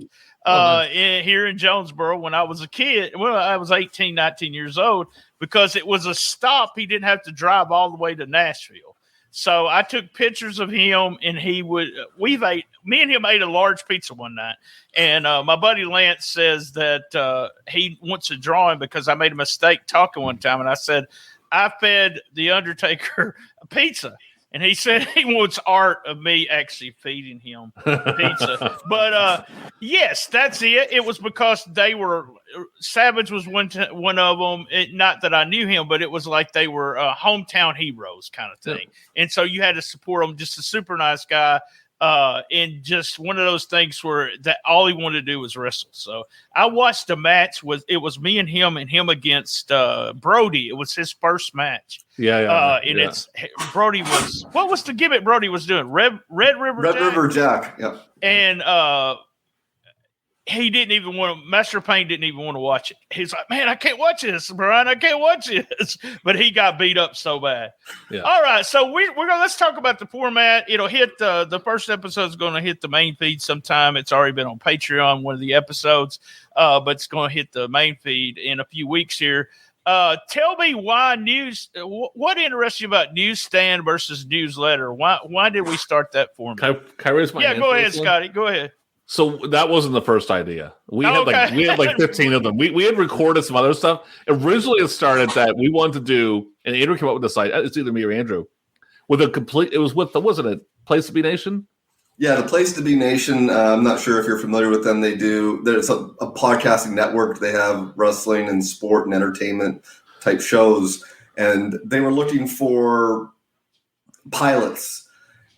here in Jonesboro when I was a kid. Well, I was 18, 19 years old because it was a stop. He didn't have to drive all the way to Nashville. So I took pictures of him, and me and him ate a large pizza one night. And my buddy Lance says that he wants to draw him because I made a mistake talking one time. And I said, I fed the Undertaker a pizza. And he said he wants art of me actually feeding him pizza. But yes, that's it. It was because they were Savage was one of them. Not that I knew him, but it was like they were hometown heroes kind of thing. Yeah. And so you had to support him. Just a super nice guy. And just one of those things where that all he wanted to do was wrestle. So I watched a match it was me and him against Brody. It was his first match. It's Brody was, what was the gimmick Brody was doing? Red River Jack. Yep. And he didn't even want to, Master Payne didn't even want to watch it. He's like, man, I can't watch this, Brian. I can't watch this. But he got beat up so bad. Yeah. All right. So we're going to, let's talk about the format. It'll hit the first episode is going to hit the main feed sometime. It's already been on Patreon, one of the episodes, but it's going to hit the main feed in a few weeks here. Tell me why what interests you about Newsstand versus newsletter? Why did we start that format? Can I raise my hand? Go ahead, Scotty. Go ahead. So that wasn't the first idea. We had like 15 of them. We had recorded some other stuff. Originally, it started that we wanted to do, and Andrew came up with this idea. It's either me or Andrew. It was with wasn't it Place to Be Nation? Yeah, the Place to Be Nation. I'm not sure if you're familiar with them. There's a podcasting network. They have wrestling and sport and entertainment type shows, and they were looking for pilots.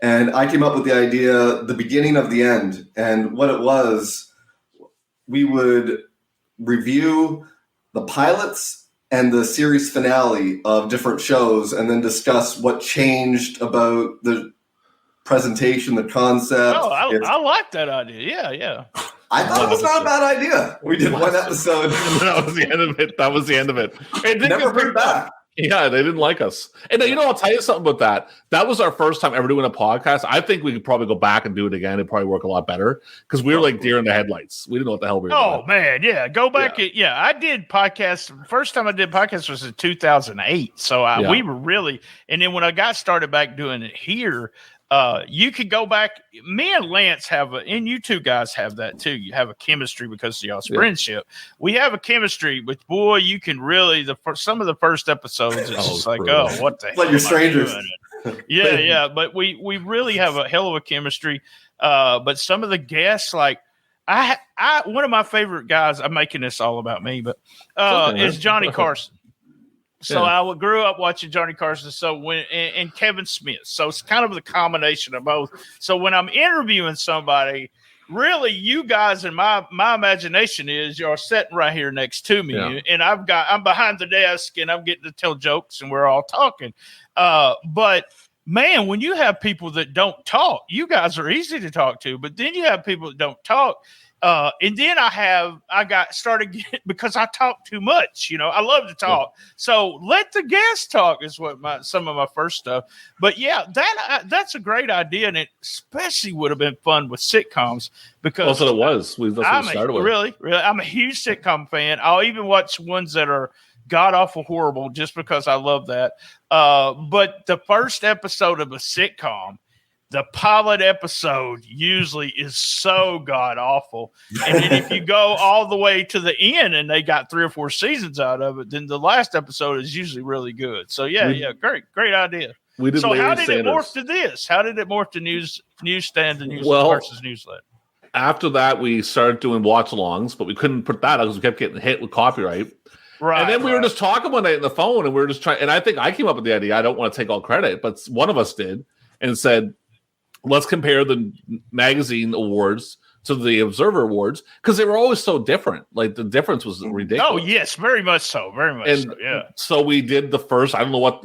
And I came up with the idea, the beginning of the end. And what it was, we would review the pilots and the series finale of different shows and then discuss what changed about the presentation, the concept. Oh, I like that idea. Yeah. I thought it was not a bad idea. We did one episode. That was the end of it. It never bring back. Yeah, they didn't like us. And I'll tell you something about that. That was our first time ever doing a podcast. I think we could probably go back and do it again. It'd probably work a lot better because we were like deer in the headlights. We didn't know what the hell we were doing. Oh, man, yeah. Go back. Yeah, I did podcasts. First time I did podcasts was in 2008. So we were really – and then when I got started back doing it here, you could go back. Me and Lance have and you two guys have that too. You have a chemistry because of y'all's friendship. We have a chemistry, but boy, you can really some of the first episodes. It's just like, brutal. Oh, what the hell? Like you're strangers. Yeah. But we really have a hell of a chemistry. But some of the guests, like I one of my favorite guys. I'm making this all about me, but is Johnny Carson. So I grew up watching Johnny Carson. So and Kevin Smith. So it's kind of the combination of both. So when I'm interviewing somebody, really, you guys in my imagination is you're sitting right here next to me, and I'm behind the desk and I'm getting to tell jokes and we're all talking. But man, when you have people that don't talk, you guys are easy to talk to. But then you have people that don't talk. And then I got started because I talk too much. I love to talk. Yeah. So let the guests talk is what some of my first stuff. But yeah, that's a great idea, and it especially would have been fun with sitcoms because also it was. That's what we started with. Really, I'm a huge sitcom fan. I'll even watch ones that are god awful horrible just because I love that. But the first episode of a sitcom, the pilot episode usually is so god awful. And then if you go all the way to the end and they got 3 or 4 seasons out of it, then the last episode is usually really good. So great idea. We did. So how did it morph to this? How did it morph to Newsstand and versus Newsletter? After that, we started doing watch-alongs, but we couldn't put that out because we kept getting hit with copyright. Right. And then we were just talking one night on the phone, and we were just trying. And I think I came up with the idea. I don't want to take all credit, but one of us did, and said, let's compare the magazine awards to the Observer Awards because they were always so different. Like the difference was ridiculous. Oh, yes, very much so. Very much so, yeah. So we did the first, I don't know what,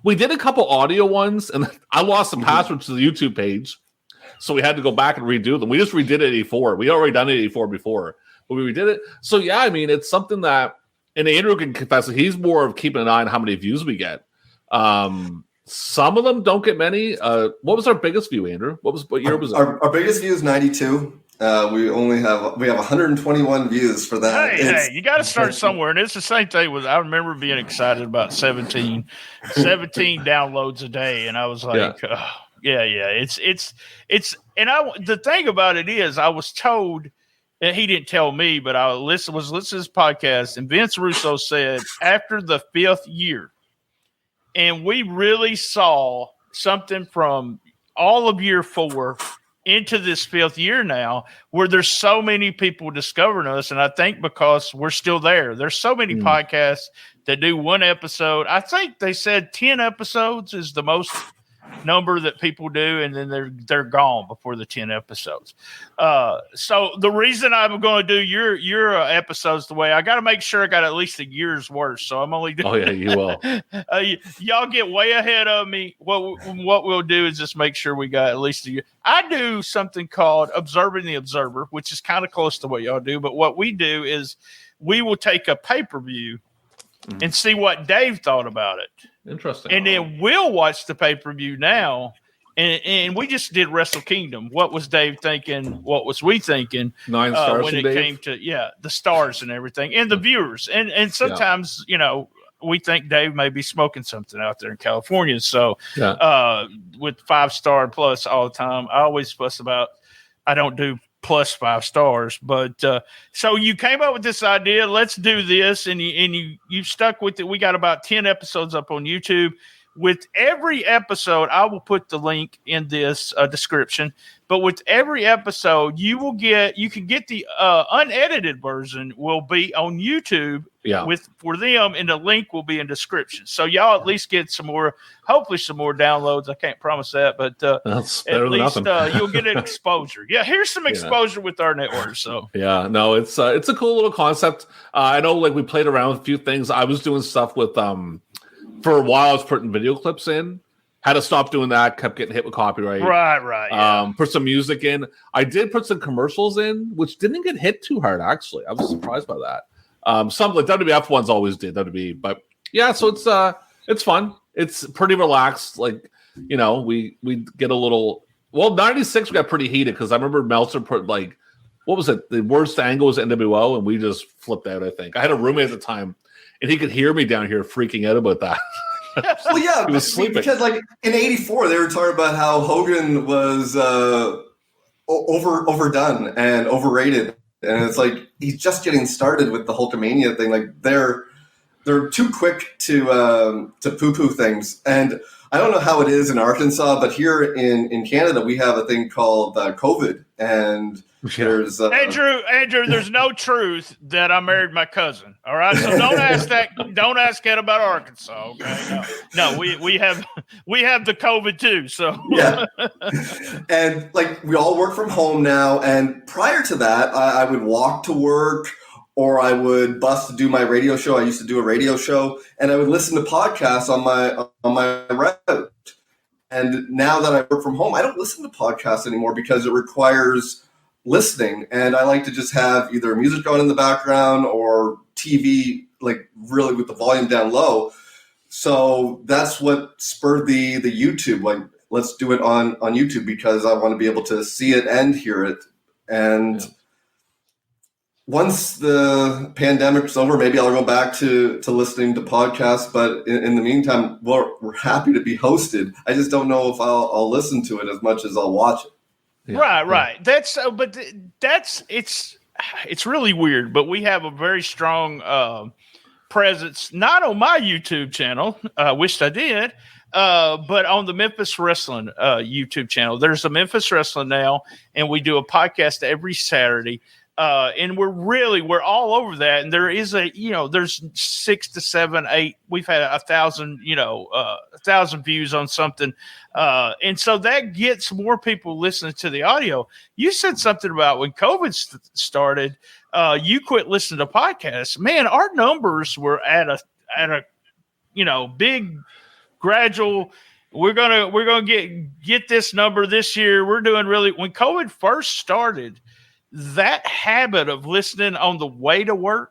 we did a couple audio ones, and I lost the password to the YouTube page. So we had to go back and redo them. We just redid it 84. We already done it 84 before, but we redid it. So yeah, I mean, it's something that, and Andrew can confess that he's more of keeping an eye on how many views we get. Some of them don't get many. What was our biggest view, Andrew? What year was it? Our biggest view is 92. We have 121 views for that. Hey, you got to start somewhere, and it's the same thing with. I remember being excited about 17 downloads a day, and I was like, it's. And the thing about it is, I was told, and he didn't tell me, but I was listening to his podcast, and Vince Russo said after the 5th year. And we really saw something from all of year 4 into this 5th year now where there's so many people discovering us. And I think because we're still there, there's so many podcasts that do 1 episode. I think they said 10 episodes is the most number that people do, and then they're gone before the 10 episodes. So the reason I'm going to do your episodes the way I got to make sure I got at least a year's worth. So I'm only doing. Oh yeah, you will. Y'all get way ahead of me. What we'll do is just make sure we got at least a year. I do something called Observing the Observer, which is kind of close to what y'all do. But what we do is we will take a pay-per-view and see what Dave thought about it. Interesting. And then we'll watch the pay-per-view now. And we just did Wrestle Kingdom. What was Dave thinking? What was we thinking? 9 stars when it Dave? Came to the stars and everything, and the viewers. And sometimes we think Dave may be smoking something out there in California. So with 5-star plus all the time, I always fuss about. I don't do plus 5 stars, but so you came up with this idea. Let's do this, and you stuck with it. We got about 10 episodes up on YouTube. With every episode, I will put the link in this description. But with every episode, you can get the unedited version will be on YouTube for them, and the link will be in description. So y'all at least get hopefully some more downloads. I can't promise that, but at least you'll get an exposure. Yeah, here's some exposure with our network. So no, it's a cool little concept. I know, like we played around with a few things. I was doing stuff with for a while. I was putting video clips in. Had to stop doing that. Kept getting hit with copyright. Right. Yeah. Put some music in. I did put some commercials in, which didn't get hit too hard. Actually, I was surprised by that. Some like WWF ones always did WWE, but yeah. So it's fun. It's pretty relaxed. Like we get a little. Well, 96 we got pretty heated because I remember Meltzer put like, what was it? The worst angle was NWO, and we just flipped out. I think I had a roommate at the time, and he could hear me down here freaking out about that. Well, yeah, because like in '84 they were talking about how Hogan was overdone and overrated, and it's like he's just getting started with the Hulkamania thing. Like they're too quick to poo-poo things. And I don't know how it is in Arkansas, but here in Canada we have a thing called COVID, and there's Andrew. There's no truth that I married my cousin. All right, so don't ask that. Don't ask that about Arkansas. Okay, no, we have the COVID too. So yeah, and like we all work from home now. And prior to that, I would walk to work, or I would bus to do my radio show. I used to do a radio show, and I would listen to podcasts on my route. And now that I work from home, I don't listen to podcasts anymore because it requires listening, and I like to just have either music on in the background or TV, like really with the volume down low. So that's what spurred the YouTube. Like, let's do it on YouTube because I want to be able to see it and hear it. And once the pandemic's over, maybe I'll go back to listening to podcasts. But in the meantime, we're happy to be hosted. I just don't know if I'll listen to it as much as I'll watch it. Yeah. Right. That's it's really weird, but we have a very strong presence, not on my YouTube channel. I wished I did. But on the Memphis Wrestling YouTube channel, there's a Memphis Wrestling now, and we do a podcast every Saturday. And we're all over that. And there is there's 6 to 7, 8. We've had 1,000, 1,000 views on something. And so that gets more people listening to the audio. You said something about when COVID started, you quit listening to podcasts. Man, our numbers were at a big gradual. We're gonna get this number this year. We're doing really. When COVID first started, that habit of listening on the way to work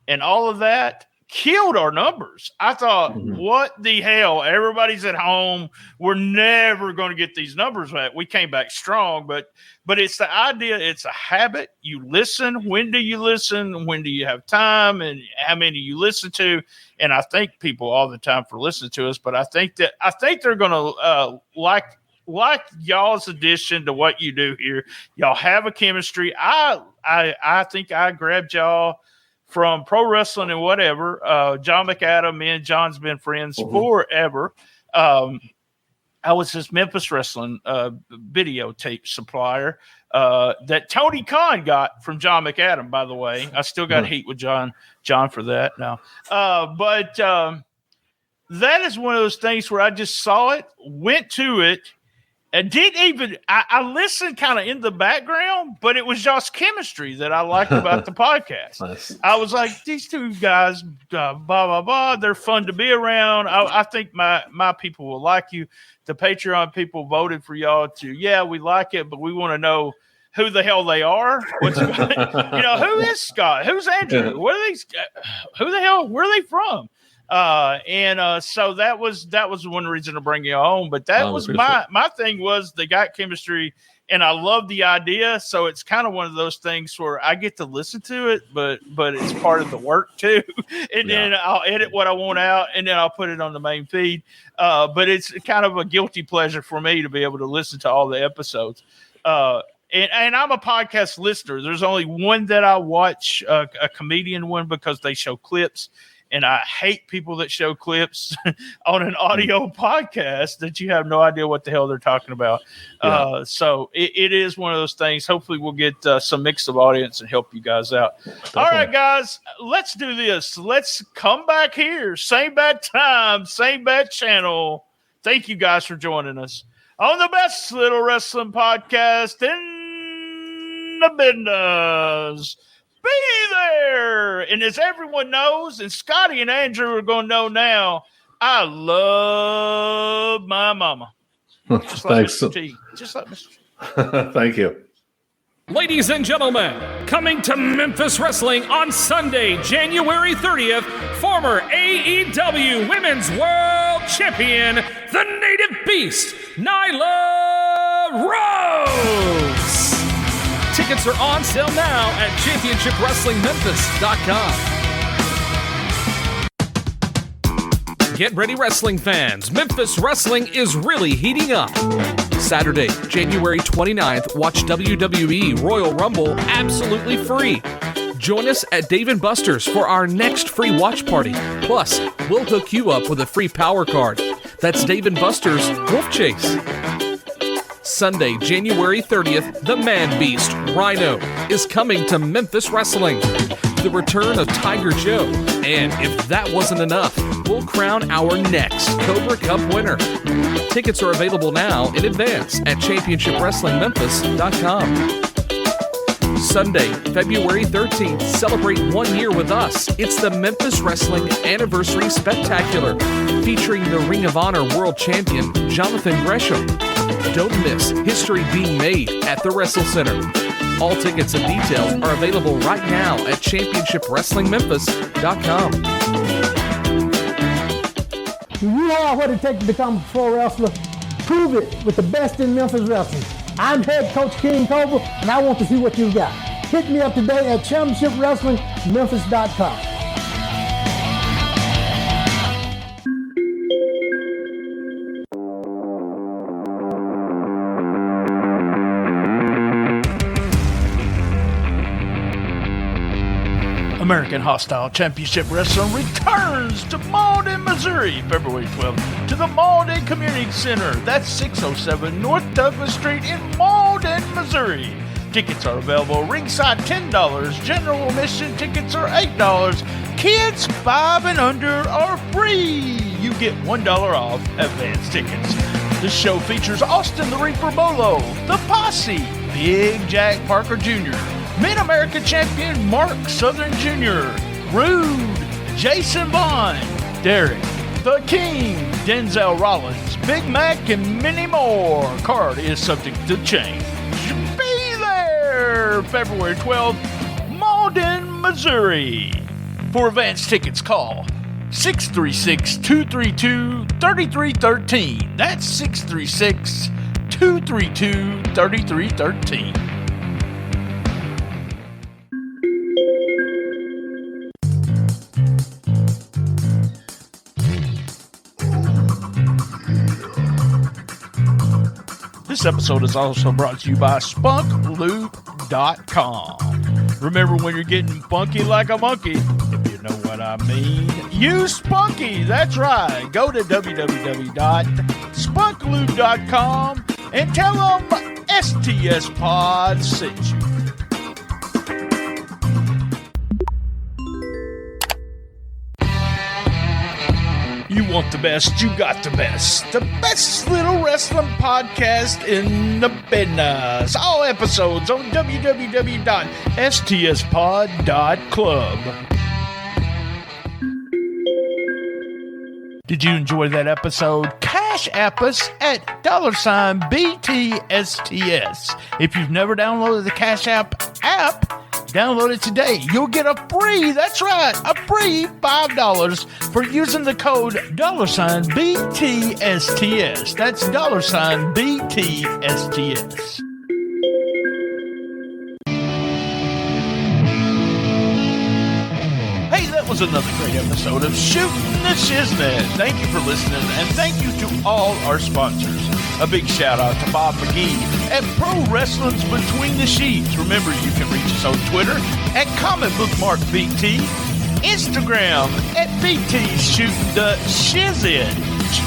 and all of that killed our numbers. I thought, what the hell? Everybody's at home. We're never going to get these numbers back. We came back strong, but it's the idea. It's a habit. You listen. When do you listen? When do you have time? And how many you listen to? And I thank people all the time for listening to us, but I think they're going to like y'all's addition to what you do here. Y'all have a chemistry. I think I grabbed y'all from pro wrestling and whatever. John McAdam, me and John's been friends forever. I was his Memphis Wrestling videotape supplier that Tony Khan got from John McAdam, by the way. I still got heat with John for that now. But that is one of those things where I just saw it, went to it, and didn't even – I listened kind of in the background, but it was y'all's chemistry that I liked about the podcast. Nice. I was like, these two guys, blah, blah, blah, they're fun to be around. I think my people will like you. The Patreon people voted for y'all to, we like it, but we want to know who the hell they are. Who is Scott? Who's Andrew? What are these? Who the hell? Where are they from? So that was one reason to bring you on, but that was my thing was they got chemistry and I love the idea. So it's kind of one of those things where I get to listen to it, but it's part of the work too. And then I'll edit what I want out and then I'll put it on the main feed. But it's kind of a guilty pleasure for me to be able to listen to all the episodes. And I'm a podcast listener. There's only one that I watch, a comedian one, because they show clips. And I hate people that show cclips on an audio podcast that you have no idea what the hell they're talking about. Yeah. So it is one of those things. Hopefully we'll get some mix of audience and help you guys out. Definitely. All right, guys, let's do this. Let's come back here. Same bad time, same bad channel. Thank you guys for joining us on the best little wrestling podcast in the business. Be there. And as everyone knows, and Scottie and Andrew are going to know now, I love my mama. Just like Thanks. Mr. T. Just like Mr. T. Thank you. Ladies and gentlemen, coming to Memphis Wrestling on Sunday, January 30th, former AEW Women's World Champion, the Native Beast, Nyla Rose. Tickets are on sale now at championshipwrestlingmemphis.com. Get ready, wrestling fans. Memphis Wrestling is really heating up. Saturday, January 29th, watch WWE Royal Rumble absolutely free. Join us at Dave & Buster's for our next free watch party. Plus, we'll hook you up with a free power card. That's Dave & Buster's Wolf Chase. Sunday, January 30th, the Man Beast, Rhino, is coming to Memphis Wrestling. The return of Tiger Joe. And if that wasn't enough, we'll crown our next Cobra Cup winner. Tickets are available now in advance at championshipwrestlingmemphis.com. Sunday, February 13th, celebrate 1 year with us. It's the Memphis Wrestling Anniversary Spectacular, featuring the Ring of Honor World Champion, Jonathan Gresham. Don't miss history being made at the Wrestle Center. All tickets and details are available right now at ChampionshipWrestlingMemphis.com. Do you have what it takes to become a pro wrestler? Prove it with the best in Memphis wrestling. I'm head coach King Cobra, and I want to see what you've got. Hit me up today at ChampionshipWrestlingMemphis.com. American Hostile Championship Wrestling returns to Malden, Missouri, February 12th to the Malden Community Center. That's 607 North Douglas Street in Malden, Missouri. Tickets are available ringside $10. General admission tickets are $8. Kids 5 and under are free. You get $1 off advance tickets. The show features Austin the Reaper Bolo, The Posse, Big Jack Parker Jr., Mid-America Champion Mark Southern Jr., Rude, Jason Vaughn, Derek, The King, Denzel Rollins, Big Mac, and many more. Card is subject to change. Be there February 12th, Malden, Missouri. For advance tickets, call 636-232-3313. That's 636-232-3313. This episode is also brought to you by SpunkLube.com. Remember, when you're getting funky like a monkey, if you know what I mean, use Spunky. That's right. Go to www.spunklube.com and tell them STSPod sent you. You want the best, you got the best. The best little wrestling podcast in the business. All episodes on www.stspod.club. Did you enjoy that episode? Cash App us at $BTSTS. If you've never downloaded the Cash App, download it today. You'll get a free, that's right, a free $5 for using the code $BTSTS. That's $BTSTS. Hey, that was another great episode of Shootin The Shiznit. Thank you for listening, and thank you to all our sponsors. A big shout out to Bob McGee at Pro Wrestling's Between the Sheets. Remember, you can reach us on Twitter at ComicBookMarkBT, Instagram at BT Shootin The Shiznit.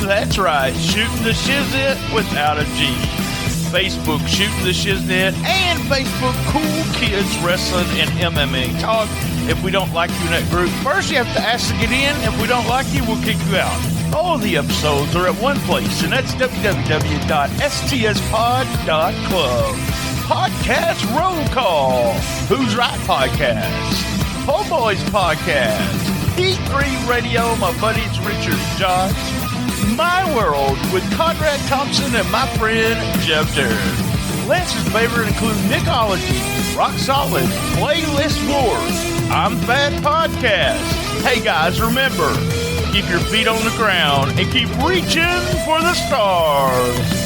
That's right, Shootin The Shiznit without a G. Facebook Shootin The Shiznit, and Facebook Cool Kids Wrestling and MMA Talk. If we don't like you in that group, first you have to ask to get in. If we don't like you, we'll kick you out. All the episodes are at one place, and that's www.stspod.club. Podcast Roll Call. Who's Right Podcast. Homeboys Podcast. P3 Radio, my buddies Richard and Josh. My World with Conrad Thompson and my friend Jeff Derrick. Lance's favorite include Nickology, Rock Solid, Playlist Wars, I'm Fat Podcast. Hey guys, remember, keep your feet on the ground and keep reaching for the stars.